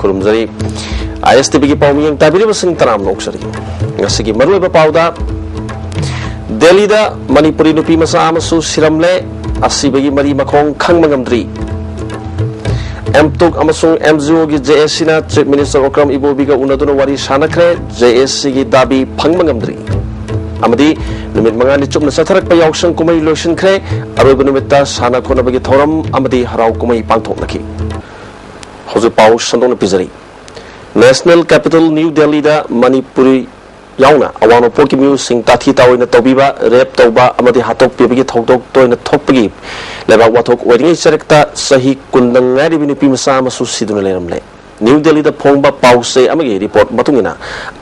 खुरुमजरी ISTV की पाउमियंग ताबिरिब Singh तराम नोक्सरी ngasi maruiba pauda Delhi da Manipuri nupi masa amasu siramle asibagi mari makong khangmangamdri M2 amasung MZO gi JSC na Chief Minister Okram Ibobiga unaduna wari sanakre JSC gi dabi phangmangamdri amadi numit mangani chupna satharak pa yausang kumai lotion kre aroiba numitta sana khona bagi thoram amadi harau kumai pangthoknaki hoju pau sandong pizari National Capital New Delhi da Manipuri yauna awano poki mu sing tathi tawina tobiba rep toba amadi hatok pibigi thokdok toina thokpagi leba wathok wedingi charekta sahi kundang ngari bini pimasa masu siduna leramle New Delhi da phongba pause amagi report matungina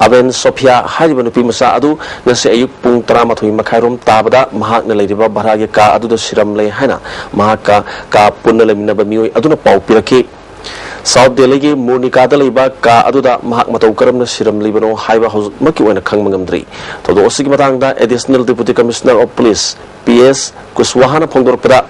Aben Sophia haribanu pimasa adu ngase ayuk pung 13 makhairom tabada mahakna leiriba barage ka adu da siramle haina mahaka ka punna leminaba mioi aduna pau piraki South Delhi ki Murnika daliba ka aduda mahak matau karamna siram libano haiba maki oina khangmangamdri todo osigi matangda Additional Deputy Commissioner of Police PS Kuswahana phongdorpada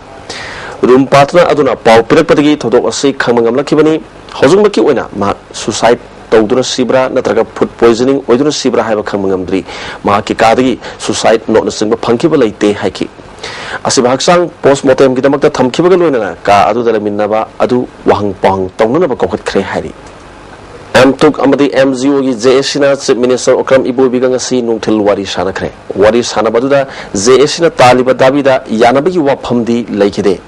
room patna aduna pau pirakpadagi todo osi khangmangamlakibani hojung maki oina ma suicide tawduna sibra natraga food poisoning oiduna sibra haiba khangmangamdri ma ki kadagi suicide not na singba phangkiba leite haiki asiba haksang postmortem ki damakta thamkibaga loina ka adu dalaminaba adu wahang pang tawnana ba kokhat khre hari M2 amadi MZO gi JSC na Chief Minister Okram Ibobiga ngasi nungthil wari sanakre wari sanabaduda JSC na taliba dabida yanabagi waphamdi laikide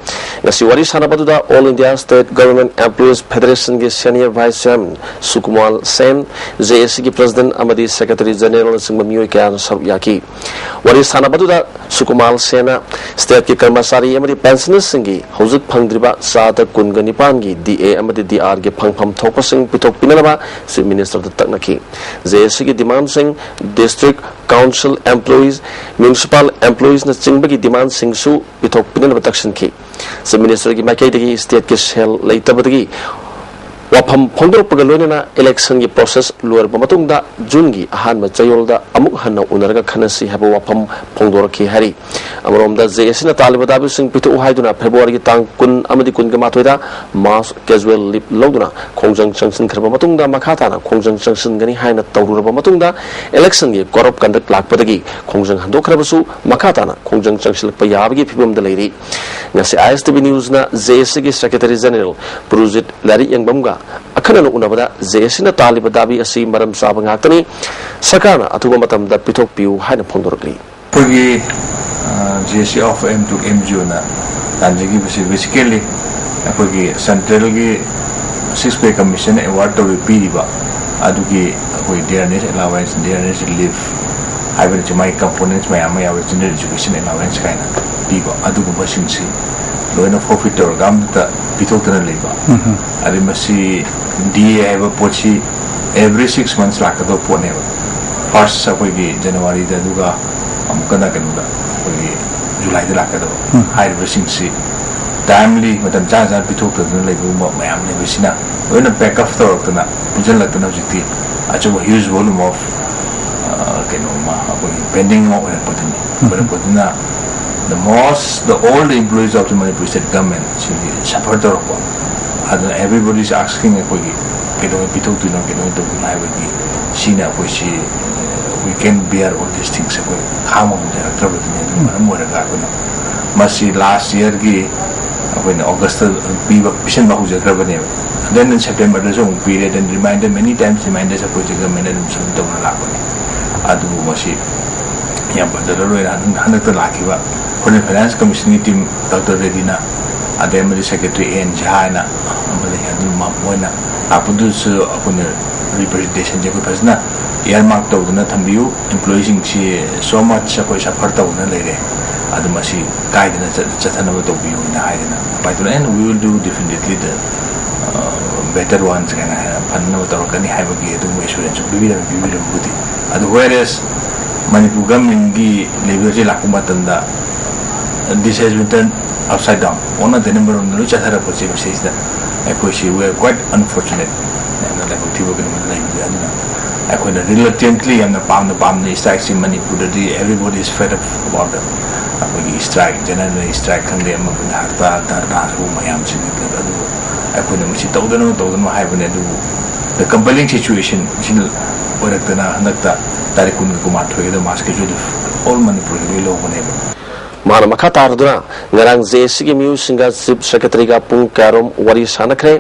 ngasi wari sanabaduda All India State Government Employees Federation gi Senior Vice Chairman Sukumal Sen JSC gi President amadi Secretary General singma mioi kyan saryaki wari sanabaduda Sukumal Sena State ki karmasari amadi pensioners singi hojik phangdriba sada kungani gi DA amadi DR gi phangpham thokpasing pitok pinalaba Chief Minister Taknaki JSC ki demand sing district council employees municipal employees na chingbagi demand sing su pitok pinal batakshin ki Chief Minister ki makai dagi state ki shell leitabadagi wapam phongdor pagalona election ki process luar pamatungda June gi ahan ma chayolda amuk hanna unarga khanasi haba wapam phongdor ki hari amromda JSC na talibada bi sing pitu haiduna February gi tang kun amadi kun ga matoida mass casual leave loduna khongjang sanction kharba matungda makhata na khongjang sanction gani haina tawruraba matungda election gi corrupt conduct lakpadagi khongjang handokrabasu makhata na khongjang sanction pa yabagi phibamda leiri ngasi ISTV news na JSC gi Secretary General Prujit Lari yangbamga akana unabada JSC na taliba dabi asi maram saba ngakani sakana atuba matamda pitok piu haina phondorgri pagi JSC of M2 MGO na tanjigi basically pagi central gi 6 commission award to piriba adugi koi dearness allowance dearness leave hybrid my components my general education allowance kaina piba adugu basingsi loina forfeiture gamta pitokana leba arimasi DA have a pochi every 6 months lakado pone first sakoigi January da duga amkana kanuda koi July da lakado high basingsi timely matam jaja pitokana leba mayam ne bisina loina backup tortana pujan latana jiti acho huge volume of kenoma pending potena the old employees of the Manipuri state government suffered and everybody is asking we can bear all these things last year when August then in September there's a period and reminded many times reminders of government and Foreign Finance Commission team Dr. Redina, Ademari Secretary N. Jahana, Moina, Apudus upon representation Jacopasna, Yarmark Todana Tambu, employees so much Sakosa Parta lady, Adamasi guidance at Chatanova to be in Haidana. By the end, we will do definitely the better ones can have Panota or Kani Havaki to measure to be and Budi. And whereas Manipugamingi, Liberty Lakumatanda. This has been turned upside down. One of the number of the says that we are quite unfortunate. Reluctantly and the palm strikes in Manipur, everybody is fed up about the strike, generally strike and the Mayam ꯑꯩꯈꯣꯏꯅ ꯃꯁꯤ ꯇꯧꯗꯅ ꯍꯥꯏꯕꯅꯦ ꯑꯗꯨꯕꯨ the compelling situation ꯁꯤꯅ ꯑꯣꯏꯔꯛꯇꯅ ꯍꯟꯗꯛꯇ ꯇꯥꯔꯤꯛ 19ꯒꯗ March casual all ꯃꯅꯤꯄꯨꯔꯒꯤ ꯂꯣꯏ ꯂꯧꯕꯅꯦꯕ ꯃꯥꯅ ꯃꯈꯥ ꯇꯥꯔꯗꯨꯅ ꯉꯔꯥꯡ ꯖꯦꯑꯦꯁꯁꯤꯒꯤ ꯃꯤꯑꯣꯏꯁꯤꯡꯒ ꯆꯤꯞ ꯁꯦꯀ꯭ꯔꯦꯇꯔꯤꯒ ꯄꯨꯡ ꯀꯌꯥꯔꯣꯝ ꯋꯥꯔꯤ ꯁꯥꯟꯅꯈ꯭ꯔꯦ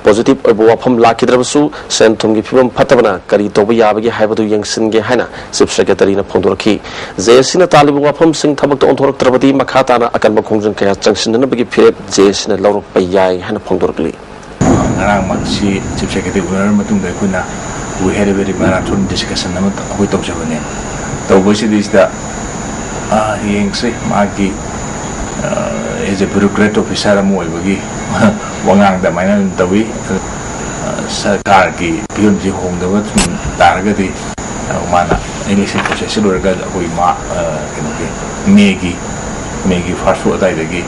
ꯄꯣꯖꯤꯇꯤꯚ ꯑꯣꯏꯕ ꯋꯥꯐꯝ ꯂꯥꯛꯈꯤꯗ꯭ꯔꯕꯁꯨ ꯁꯦꯟ ꯊꯨꯝꯒꯤ ꯐꯤꯕꯝ ꯐꯠꯇꯕꯅ ꯀꯔꯤ ꯇꯧꯕ ꯌꯥꯕꯒꯦ ꯍꯥꯏꯕꯗꯨ ꯌꯦꯡꯁꯤꯟꯒꯦ ꯍꯥꯏꯅ ꯆꯤꯞ ꯁꯦꯀ꯭ꯔꯦꯇꯔꯤꯅ ꯐꯣꯡꯗꯣꯔꯛꯈꯤ ꯖꯦꯑꯦꯁꯁꯤꯅ ꯇꯥꯜꯂꯤꯕ ꯋꯥꯐꯝꯁꯤꯡ ꯊꯕꯛꯇ ꯑꯣꯟꯊꯣꯔꯛꯇ꯭ꯔꯕꯗꯤ ꯃꯈꯥ ꯇꯥꯅ ꯑꯀꯟꯕ ꯈꯣꯡꯖꯪ ꯀꯌꯥ ꯆꯪꯁꯤꯟꯅꯅꯕꯒꯤ ꯐꯤꯔꯦꯞ ꯖꯦꯑꯦꯁꯁꯤꯅ ꯂꯧꯔꯛꯄ ꯌꯥꯏ ꯍꯥꯏꯅ ꯐꯣꯡꯗꯣꯔꯛꯂꯤ ꯉꯔꯥꯡꯃꯛꯁꯤ ꯆꯤꯞ ꯁꯦꯀ꯭ꯔꯦꯇꯔꯤ ꯎꯅꯔꯕ ꯃꯇꯨꯡꯗ ꯑꯩꯈꯣꯏꯅ we had a very marathon discussion ꯑꯃ ꯑꯩꯈꯣꯏ ꯇꯧꯖꯕꯅꯦ ꯇꯧꯕꯁꯤꯗꯩꯁꯤꯗ ꯌꯦꯡꯁꯤ ꯃꯥꯒꯤ as a bureaucrat officer ꯑꯃ ꯑꯣꯏꯕꯒꯤ ꯋꯥꯉꯥꯡꯗ ꯑꯗꯨꯃꯥꯏꯅ ꯇꯧꯏ ꯁꯔꯀꯥꯔꯒꯤ ꯐꯤꯕꯝꯁꯤ ꯍꯣꯡꯗꯕ ꯁꯨꯝ ꯇꯥꯔꯒꯗꯤ ꯃꯥꯅ ꯏꯂꯦꯛꯁꯟ ꯄ꯭ꯔꯣꯁꯦꯁꯁꯤ ꯂꯣꯏꯔꯒ ꯑꯩꯈꯣꯏ ꯀꯩꯅꯣꯒꯤ ꯃꯦꯒꯤ ꯐꯥꯔꯁ ꯋꯤꯛ ꯑꯗꯨꯋꯥꯏꯗꯒꯤ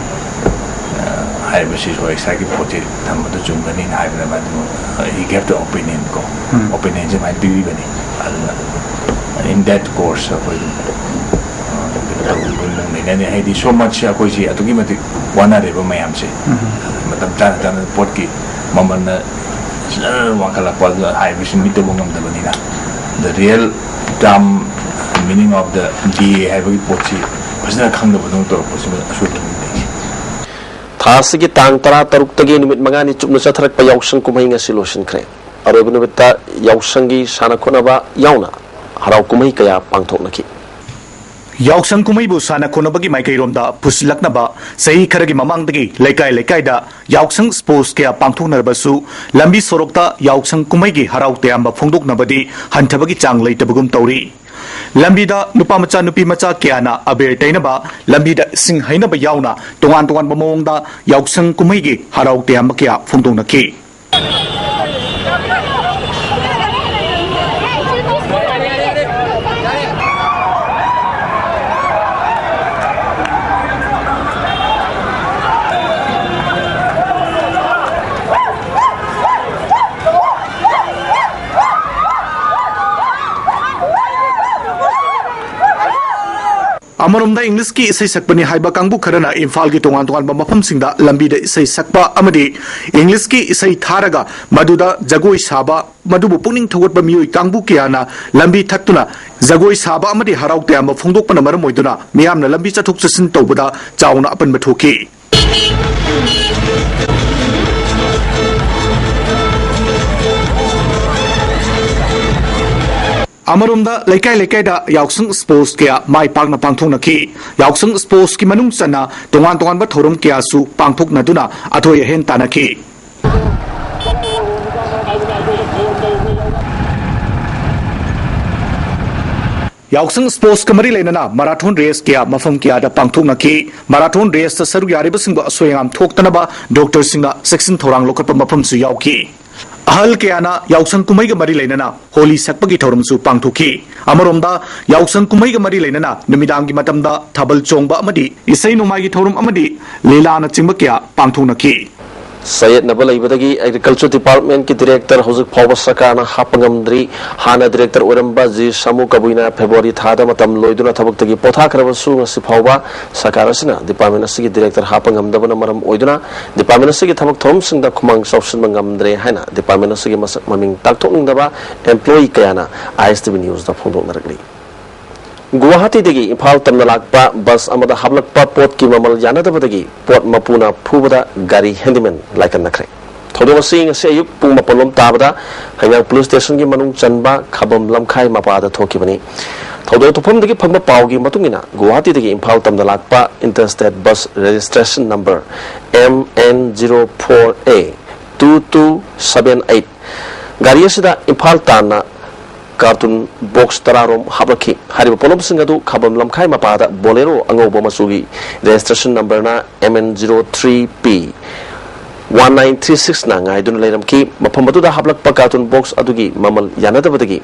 ꯍꯥꯏꯕꯁꯤꯁꯨ ꯏꯁꯥꯒꯤ ꯄꯣꯠꯁꯤ ꯊꯝꯕꯗ ꯆꯨꯝꯒꯅꯤꯅ ꯍꯥꯏꯕꯅ ꯃꯗꯨ he gave the opinion ꯀꯣ opinionꯁꯤ ꯃꯥꯏꯅ ꯄꯤꯕꯤꯕꯅꯤ ꯑꯗꯨꯅ in that course ꯑꯩꯈꯣꯏ ꯇꯧꯕꯅꯤ ꯍꯥꯏꯗꯤ so much ꯑꯩꯈꯣꯏꯁꯤ ꯑꯗꯨꯛꯀꯤ ꯃꯇꯤꯛ ꯋꯥꯅꯔꯦꯕ ꯃꯌꯥꯝꯁꯦ ꯃꯇꯝ ꯆꯥꯅ ꯄꯣꯠꯀꯤ ꯃꯃꯜꯅ ꯋꯥꯡꯈꯠꯂꯛꯄ ꯍꯥꯏꯕꯁꯤ ꯃꯤꯠꯇꯕ ꯉꯝꯗꯕꯅꯤꯅ the real term meaning of the DA ꯍꯥꯏꯕꯒꯤ ꯄꯣꯠꯁꯤ ꯐꯖꯅ ꯈꯪꯗꯕꯗꯧꯅ ꯇꯧꯔꯛꯄꯁꯤ ꯑꯁꯣꯏꯕꯅꯤ ꯊꯥꯁꯤꯒꯤ ꯇꯥꯡ 13ꯇꯒꯤ ꯅꯨꯃꯤꯠ 5ꯅꯤ ꯆꯨꯞꯅ ꯆꯠꯊꯔꯛꯄ ꯌꯥꯎꯁꯪ ꯀꯨꯝꯍꯩ ꯉꯁꯤ ꯂꯣꯏꯁꯤꯟꯈ꯭ꯔꯦ ꯑꯔꯣꯏꯕ ꯅꯨꯃꯤꯠꯇ ꯌꯥꯎꯁꯪꯒꯤ ꯁꯥꯟꯅ ꯈꯣꯠꯅꯕ ꯌꯥꯎꯅ ꯍꯔꯥꯎ ꯀꯨꯝꯍꯩ ꯀꯌꯥ ꯄꯥꯡꯊꯣꯛꯅꯈꯤ ꯌꯥꯎꯁꯪ ꯀꯨꯝꯍꯩꯕꯨ ꯁꯥꯟꯅ ꯈꯣꯠꯅꯕꯒꯤ ꯃꯥꯏꯀꯩꯔꯣꯝꯗ ꯄꯨꯁꯤꯜꯂꯛꯅꯕ ꯆꯍꯤ ꯈꯔꯒꯤ ꯃꯃꯥꯡꯗꯒꯤ ꯂꯩꯀꯥꯏꯗ ꯌꯥꯎꯁꯪ ꯁ꯭ꯄꯣꯔꯠꯁ ꯀꯌꯥ ꯄꯥꯡꯊꯣꯛꯅꯔꯕꯁꯨ ꯂꯝꯕꯤ ꯁꯣꯔꯣꯛꯇ ꯌꯥꯎꯁꯪ ꯀꯨꯝꯍꯩꯒꯤ ꯍꯔꯥꯎ ꯇꯌꯥꯝꯕ ꯐꯣꯡꯗꯣꯛꯅꯕꯗꯤ ꯍꯟꯊꯕꯒꯤ ꯆꯥꯡ ꯂꯩꯇꯕꯒꯨꯝ ꯇꯧꯔꯤ ꯂꯝꯕꯤꯗ ꯅꯨꯄꯥ ꯃꯆꯥ ꯅꯨꯄꯤ ꯃꯆꯥ ꯀꯌꯥꯅ ꯑꯕꯦꯔ ꯇꯩꯅꯕ ꯂꯝꯕꯤꯗ ꯏꯁꯤꯡ ꯍꯩꯅꯕ ꯌꯥꯎꯅ ꯇꯣꯉꯥꯟꯕ ꯃꯑꯣꯡꯗ ꯌꯥꯎꯁꯪ ꯀꯨꯝꯍꯩꯒꯤ ꯍꯔꯥꯎ ꯇꯌꯥꯝꯕ ꯀꯌా ꯐꯣꯡꯗꯣꯛꯅꯈꯤ अमरोमदा इंग्लिश की इसे सकपनी हाइबा कांगबु खरना इम्फाल की तोंगान मफमसिंगदा लंबीदा इसे सकपा अमदी इंग्लिश की इसे थारगा मदुदा जगोई साबा मदुबु पुनिंग थगोटबा मियोय कांगबु कियाना लंबी थक्तुना जगोई साबा अमदी हराउ तयाम फोंदोकपना मरम ओइदुना मियामना लंबी चथुक चसिन तौबदा चाउना अपन बथोकी अमरोमदा लेकाई याउसंग स्पोर्ट्स क्या माई पाकना पांगथोकनखी याउसंग स्पोर्ट्स की मनुंग चना तोंगान थौरम कयासु पांगथोकनदुना अथोय हेन तानखी याउसंग स्पोर्ट्स का मरी लेना मैराथन रेस क्या मफम क्या पांगथोकनखी मैराथन रेस सरुक यारिबसिंग असोयंगाम थोकतनबा डॉक्टर सिंगा सेक्शन थौरांग लोकप मफमसु याउकी अहल कयाना याउसंग कुमैग मरी लेना होली सकपगी थौरमसु पांगथोकी अमरोमदा याउसंग कुमैग मरी लेना नुमिदांगी मतमदा थबल चोंगबा अमदी इसै नुमागी थौरम अमदी लीलाना चिंग क्या पांगथोकनखी सैयद नबल एग्रीकल्चर डिपार्टमेंट की डायरेक्टर हौजिक फाउब सरकारना हापंगमद्री हाना डायरेक्टर ओरंबा जी सामू कबुइना फेब्रुआरी थादा मतम लोइदुना थबक्तगी पोथाखरबसु ngasi फाउबा सरकार असना डिपार्टमेंट असगी डायरेक्टर हापंगमदबना मरम ओइदुना डिपार्टमेंट असगी थबक थोरमसिंगदा खुमांग सौसन मंगमद्रे हाना डिपार्टमेंट असगी मसक ममिंग ताकथोकनिंगदबा एम्प्लॉई कयाना ISTV न्यूज दा फोंदोकनरगली गुवाहाटी देगी इम्फाल तमना लाकपा बस अमदा हाबलकपा पोट की ममल यानदबदगी पोट मपुना फुबदा गाड़ी हैंडीमैन लाइकन नखरे थोदोसी ngasi ayuk pung mapolom tabada hangang police station gi manung chanba khabam lamkhai mapada thokibani thodo topam degi phangba pawgi matungina guwahati degi imphal tamna lakpa interstate bus registration number MN04A 2278 gari asida imphal tana cartoon box तरारोम हाबलखी हारिबा पोलम सिंगदु खबम लमखाई मपादा Bolero अंगोबो मसुगी रजिस्ट्रेशन नंबर ना MN03P 1936 ना ngaidun leramki mafam aduda hablakpa cartoon box अदुगी ममल यानदबदगी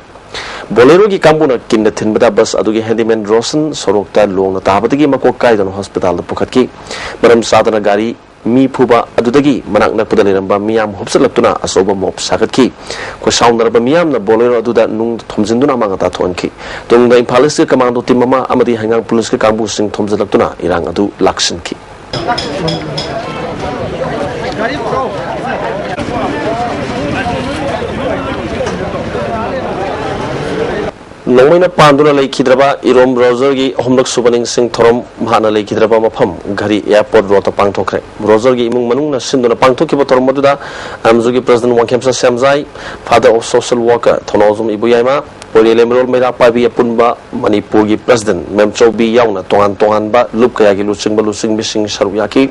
बोलेरो की कांबुना किन्ना थिनबदा बस अदुगी हैंडीमैन रोशन सोरोकता लोंगना ताबदगी मकोक काइदन हॉस्पिटल पुखतकी मरम सादना गाड़ी मी फुबा अदुदगी मनाक नकपदा लेरंबा मियाम हुबसलक्तुना असोबा मोप सागतकी को साउंडरबा मियामना बोलेरो अदुदा नुंग थोमजिंदुना मांगता थोनकी तुंगदा इम्फाल ईस्ट कमांडो टीम अमा अमदी हंगांग पुलिस के कांबु सिंग थोमजलक्तुना इरांग अदु लाक्सनकी नोंमैना पांदुना लेखिद्रबा इरोम रोजर की अहमलक सुबनिंग सिंह थोरम महाना लेखिद्रबा मफम घरी एयरपोर्ट रोड पांगथोखरे रोजर की इमुंग मनुंगना सिंदुना पांगथोखिबा थोरम मदुदा अमजुगी प्रेसिडेंट वांखेमसा सेमजाई फादर ऑफ सोशल वर्कर थोनोजुम इबुयाइमा ओलेलेमरोल मेरा पाबी अपुनबा मणिपुर की प्रेसिडेंट मेमचौबी याउना तोहान तोहानबा लुप कयागी लुसिंग मिसिंग सरुयाकी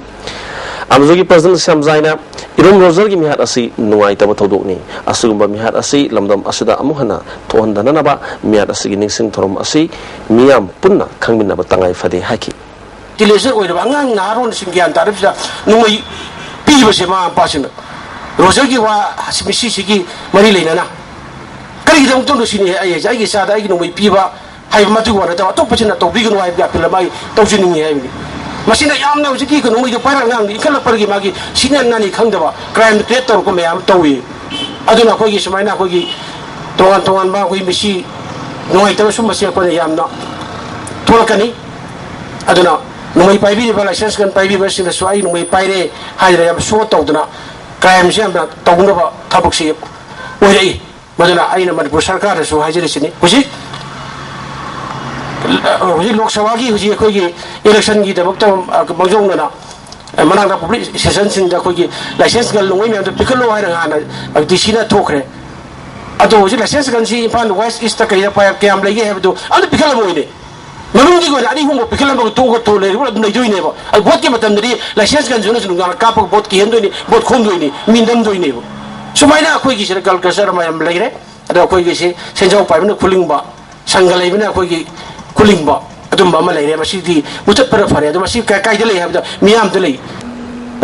अमजुगी प्रेसिडेंट सेमजाइना इरोम रोजर की मिहात असि नुआई तब थौदोकनी असुगुंबा मिहात असि लमदम असुदा अमुहना थोहनदननबा मिहात असि निंगसिंग थोरम असि मियाम पुन्ना खंगमिनबा तंगाई फदे हाकी तिलेसे ओइरबा अंगांग नारोन सिंग्यान तारबसिदा नुआई पीबसे मा पासिन रोजर की वा मिसी सिगी मरी लेना करी दम तो सिनी आई जाई सादा आई नुआई पीबा हाइ मतु वाना ता तो पचिना तो बिगनु हाइ ब्या पिलमाई तौसिनी हाइ मसीना यामना हुजिकी को नुई पारा ngang ni kala pargi magi sinan nani khangdaba crime rate tor ko mayam tawi aduna ko gi sumaina ko gi tongan ba ko misi noi taw sum masi ko yamna tolakani aduna nui pai bi ba license kan pai bi ba sina swai nui pai re haire yam so tawduna crime jam da tawna ba thabuk si oi maduna aina manipur sarkar su hajiri sini huji लोक सभा की हुजी अखोई election की दबक्ता बंजोंगना मनांगदा public session सिंग दा अखोई licence गल लोंगै ma'am Piccolo हाय रंगाना DC ना थोखरे अदो हुजी लाइसेंस गन सी इम्फाल वेस्ट ईस्ट ता कया पाय कैम लेगे हेबदो अदो पिकल मोइने मनुंग की गोना अनी हुमो पिकल बग तो ले रुला नै दोइने बो अ वोट के मतम दरी लाइसेंस गन जुना जुना काप वोट की हेंदोइने वोट खोम दोइने मिंदम दोइने बो सुमाइना अखोई की कल कसर मायम लेगरे अदो अखोई की से सेंजाव पाइबना खुलिंगबा संगलाइबना अखोई की कुलिंगबा अदुम बा लेरे मसीदी मुचत पर फरे अदु मसी कायदे ले हाबदा मियाम दे ले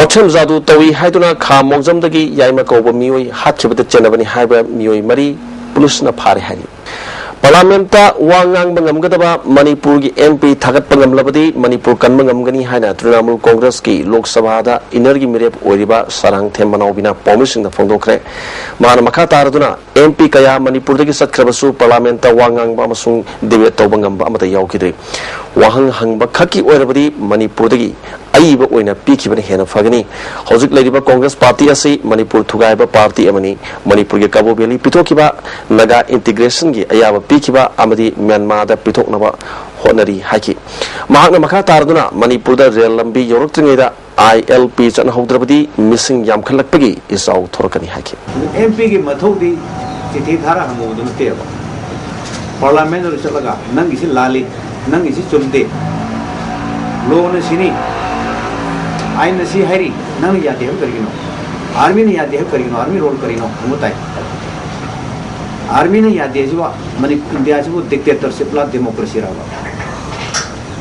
ओथेम जादू तवी हाइदुना खा मोगजमदगी याइमा कौबा मियोई हातखिबदा चेनबनी हाइबा मियोई मरी पुलिसना फारे हाई पार्लियामेंटा वांगांग बंगमगदबा मणिपुर की एमपी थागत बंगमलबदी मणिपुर कनबंगमगनी हाइना तृणमूल कांग्रेस की लोकसभा दा इनर की मिरेप ओरिबा सरंग थेमनाउबिना पॉमिसिंग दा फोंदोखरे मान मखा तारदुना एमपी कया मणिपुर दगी सत्खरबसु पार्लियामेंटा वांगांग बा मसुंग डिबेट तौबंगम अमता यावखिदे वाहंग हंगबा खकी ओरबदी मणिपुर दगी अईब ओइना पीखिबने हेना फगनी हौजिक लेरिबा कांग्रेस पार्टी असि मणिपुर थुगाइबा पार्टी अमनी मणिपुर के काबो बेली पिथोखिबा नगा इंटीग्रेशन की अयाबा पीखिबा अमदी म्यांमार दा पिथोकनबा होनरी हाकी महाकना मखा तारदुना मणिपुर दा रेल लंबी योरक्त्रिङैदा ILP चनहौद्रबदी मिसिंग यामखलकपगी इसाउ थोरकनी हाकी MP की मथौदी चिठी थारा हमोदु नतेबा पार्लियामेंट रो चलगा नंगिसि लाली नंगिसि चुमदे लोन सिनी आइन सी हरी नंग यादे हम करिनो आर्मी ने यादे हम करिनो आर्मी रोल करिनो मुताई आर्मी ने यादे जुवा मनी इंडिया जुवा डिक्टेटरशिप ला डेमोक्रेसी रावा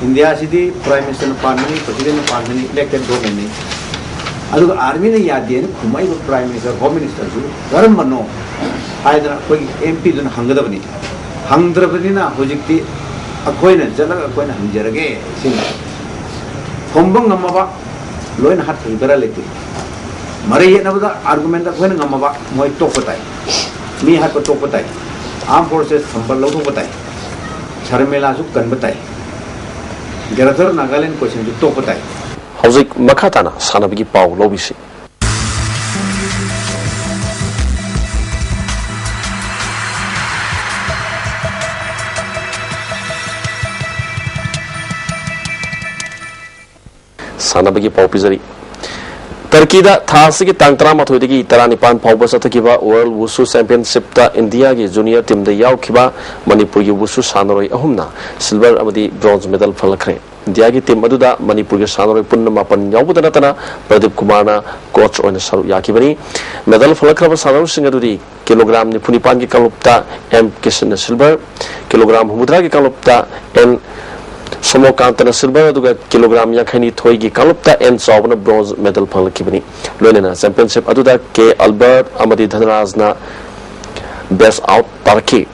इंडिया सिदी prime minister party president party elected government अदु आर्मी ने यादे ने खुमाई प्राइम मिनिस्टर होम मिनिस्टर जु गरम मनो आइदर कोई MP दुन हंगदबनी हंगद्रबनीना होजिक्ति अखोइना जलग अखोइना हंजरगे सिंग होंबंग नमबा लोइन हाथ खिबरा लेते मरे ये नबदा आर्गुमेंट अखोइना नमबा मोय टोपताई मी हाथ को टोपताई आर्म फोर्सेस संबल लौटो बताई शर्मिला सु कन बताई ग्रेटर नागालैंड क्वेश्चन जु टोपताई हौजिक मखाताना सानबगी पाउ लोबिसि सानबगी पाउ पिजरी टर्कीदा थासी की तांग 13 दगी 19 फाउबा चथकिबा वर्ल्ड वुसु चैंपियनशिप ता इंडिया की जूनियर टीम दा यावखिबा मणिपुर की वुसु सानरोय अहुमना सिल्वर अमदी ब्रोंज मेडल फलखरे इंडिया की टीम अदुदा मणिपुर के सानरोय पुन्ना मापन यावबदा नतना प्रदीप कुमारना कोच ओइना सरु याखिबनी मेडल फलखरबा सानरोसिंग अदुदी किलोग्राम 95 की कलुप्ता एम किशन सिल्वर किलोग्राम 100 की कलुप्ता एन सोमोकांतना सिल्वर अदुगा किलोग्राम 52 की कलुप्ता एन चावना ब्रोंज मेडल फलखिबनी लोनेना चैंपियनशिप अदुदा के अल्बर्ट अमदी धनराजना बेस्ट आउट तारकी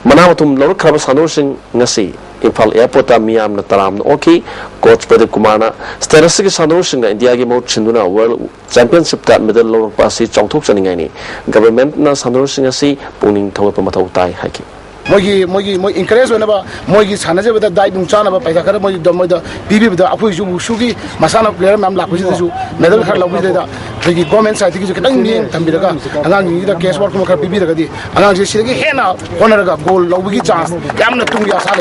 मनामतुम लौरखरबा सानरोसिंग ngasi इम्फाल एयरपोर्ट मियामना तरामना ओकी कोच प्रदीप कुमारना स्टेटस की सानरोसिंग इंडिया की मौत छिंदुना वर्ल्ड चैंपियनशिप ता मेडल लौरकपा असि चौंथोक चनिंगाइनी गवर्नमेंट ना सानरोसिंग असि पुनिंग थौलप मथौ ताई hockey moi encourage na ba moi gi sana je bada dai bung chana ba paisa khara moi da bibi bada apoi ju su gi masana player mam la phuji su medal khar la phuji da gi government side gi kadang ni tambi daga angang gi da case work ma khar bibi daga di angang je sigi hena honor ga goal lo gi chance yamna tung ya sa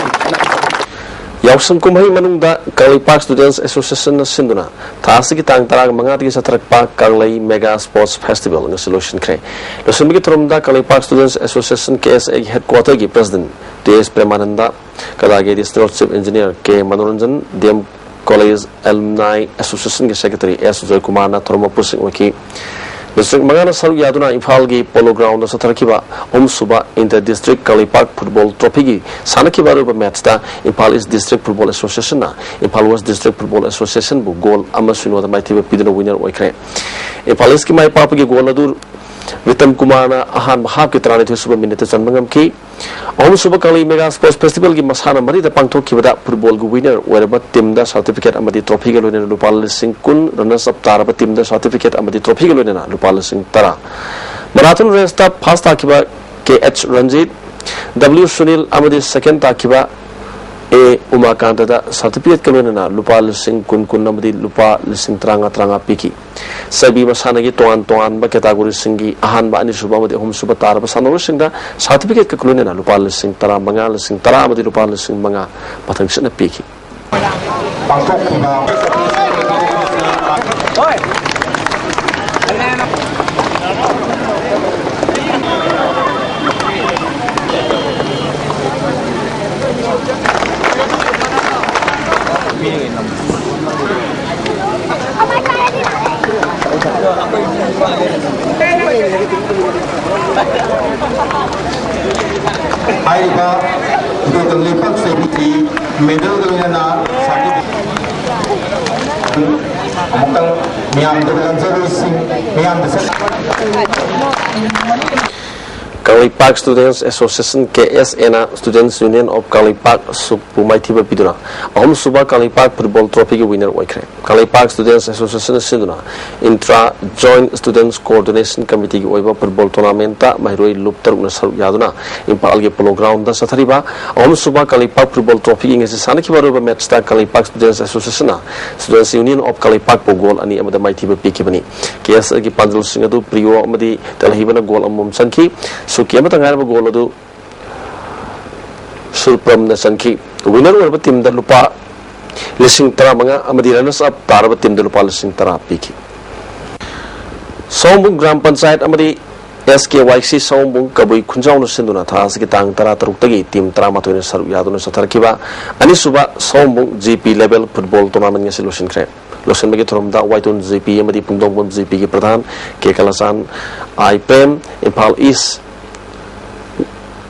Yausang kumai manungda Kalipak Students Association na sinduna thasi ki tang tarag mga tigi sa tarakpa Kalay Mega Sports Festival ng solution kre. Losun bigi turumda Kalipak Students Association KSA headquarter gi President DS Premananda kadagi District Chief Engineer K Manoranjan DM College Alumni Association gi Secretary S Joy Kumar na turuma pusing waki District Mangana Saru Yaduna Imphal gi Polo Ground sa Tarakiba Suba Inter District Kalipak Football Trophy gi Sanakiba ruba match ta Imphal East District Football Association na Imphal West District Football Association bu goal ama sunwa mai tiba pidana winner oikre Imphal East ki mai papa gi goal adur Vitam Kumana ahan mahab ki tarani suba minute chan mangam ki Suba Kali Mega Sports Festival gi masana mari da pangthok ki bada football gi winner wherever team da certificate amadi trophy ga loina lupal sing kun runners up taraba team da certificate amadi trophy ga loina lupal sing tara marathon race ta first takiba KH Ranjit W Sunil amadi second takiba A Umakanta da certificate ka loina lupal sing kun amadi lupal sing tranga piki sabi masana gi toan ba category singi ahan ba ani suba amadi suba taraba sanoro singda certificate ka loina lupal sing tara mangal sing tara amadi lupal sing manga pathang sina piki Aiba itu terlibat seperti medal kelihatan bukan miam dengan serusing miam besar. Kalipak Students Association KSN Students Union of Kalipak Supumai Tiba Piduna Suba Kalipak Football Trophy winner oikre Kalipak Students Association sinduna Intra Joint Students Coordination Committee oiba football tournament ta mahroi luptar una saru yaduna impal ge polo ground da sathariba Suba Kalipak Football Trophy ngi sana ki baru match ta Kalipak Students Association Students Union of Kalipak pogol ani amada mai tiba piki bani KS gi panjul singadu priyo amadi telhibana gol amum sanki so kiamata ngar ba gol adu surpram na sanki winner war ba team da lupa lising tara manga amadi runners up tar ba team da lupa lising tara piki Sombung Gram Panchayat amadi SKYC Sombung kabui kunjau no sinduna thas ki tang tara taruk tagi team tara matoi na saru yaduna satarkiba ani suba Sombung GP level football tournament ngi solution kre losen bagi thorom da waitun GP amadi pungdong GP ki pradhan ke kalasan IPM Impal East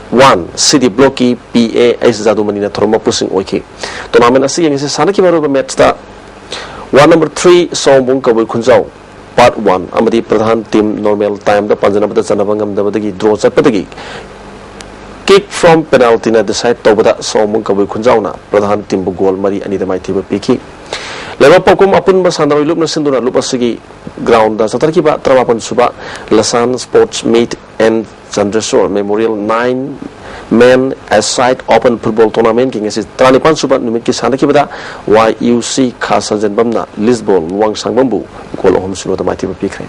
1 City Blocky PA is Zadu Manina Torma Pusing Oiki. Tournament Asi yang Sanaki Maru match da 1 number 3 Sombung Kabui Kunjau Part 1 Amadi Pradhan team normal time da Panjanabada Zanabangam Dabadagi draw Zapatagi kick from penalty na decide Tobada Sombung Kabui Kunjau na Pradhan team Bugol Mari Anida Mai Tiba Piki Lewa Pokum apun Basandari Lup na Sinduna Lupasigi ground da Satarkiba Trawapan Suba Lasan Sports Meet and Chandrasur Memorial 9 Men Aside Open Football Tournament king is Tranipan Suba Numit ki sana ki bada YUC Khasa Janbamna Lisbon Luang Sangbambu gol ohum suno da maiti pikre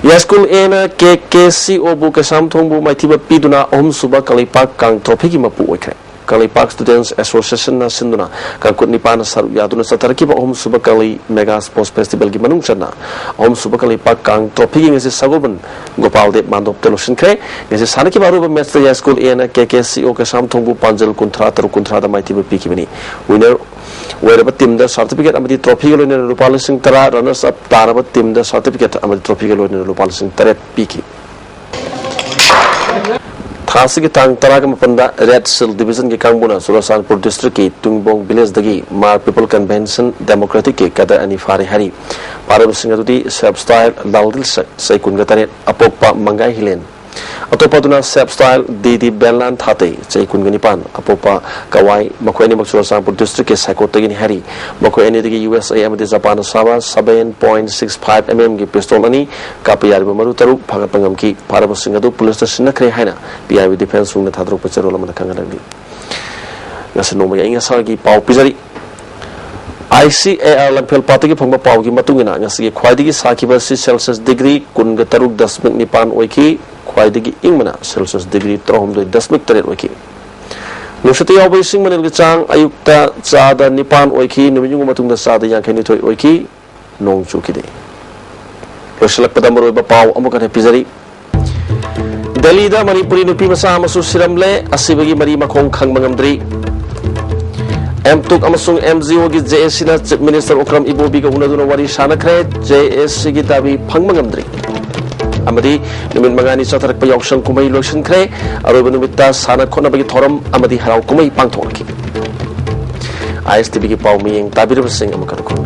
Yaskul ena KKC obu kesam thongbu maiti piduna ohum suba Kalipak kang trophy ki mapu oikre Kalipak Students Association na sinduna kangkut nipan saru yaduna satarki ba ohum suba Kali Mega Sports Festival gi manung chana ohum suba Kalipak kang trophy gi ngisi sagoban Gopal Deb mandop teloshin kre ngisi sanaki baru ba match ya school ena KKC o kesam thongbu panjal kuntra taru kuntra da maiti piki bani winner wherever team da certificate amadi trophy gi loina rupal sing tara runners up taraba team da certificate amadi trophy gi loina rupal sing tare piki Khasi ki tang taraga mapanda Red Seal Division ki kangbuna Surasanpur District ki Tungbong Village dagi Mar People Convention Democratic ki kada ani fari hari para bisinga tudi self style daldil sai kun gatare apokpa mangai hilen अतोपदुना shape style D बेलान थाते चै कुनगनिपान अपोपा कवाई मखोयनि मक्सुरसांपुर district के साइकोटगिनि हरी मखोयनि दगी USA अमदि Japan साबा 7.65 mm की पिस्तौल अनि कापियारि मरु तरु फागतंगम की फारबसिंग अदु police सिनखरे हाइना PIB defence wing थाद्रो पचरोल मन खंगदंगी नसनो मय इंगा सागी पाउ पिजरी ICAR लंफेल पार्टी की फंगबा पाउ की मतुंगिना ngasi khwaidigi sakiba si celsius degree 13.9 oiki khwaidigi ingmana celsius degree 3.3 oiki नुसते याव सिंग मनल चांग अयुक्ता चादा निपान ओइखी नुमिजुंग मतुंगदा चादा यांखैनि थोइ ओइखी नोंग चुकिदे लोसलकपदा मरोइबा पाउ अमुकने पिजरी दिल्ली दा मणिपुरी नुपी मसा अमसु सिरमले असिबगी मरी मखोंग खंगमंगमद्री M2 अमसुंग MGO की JSC ना चीफ मिनिस्टर ओक्रम इबोबी का उनदुना वारी सानखरे JSC की दाबी फंगमंगमद्री अमदी नुमित मंगानी चथरक पे यावसंग कुमई लोइसनखरे अरोइबा नुमित्ता साना खोनबगी थोरम अमदी हराव कुमई पांगथोनखि ISTV की पाउ मियंग ताबिरबसिंग अमकरखु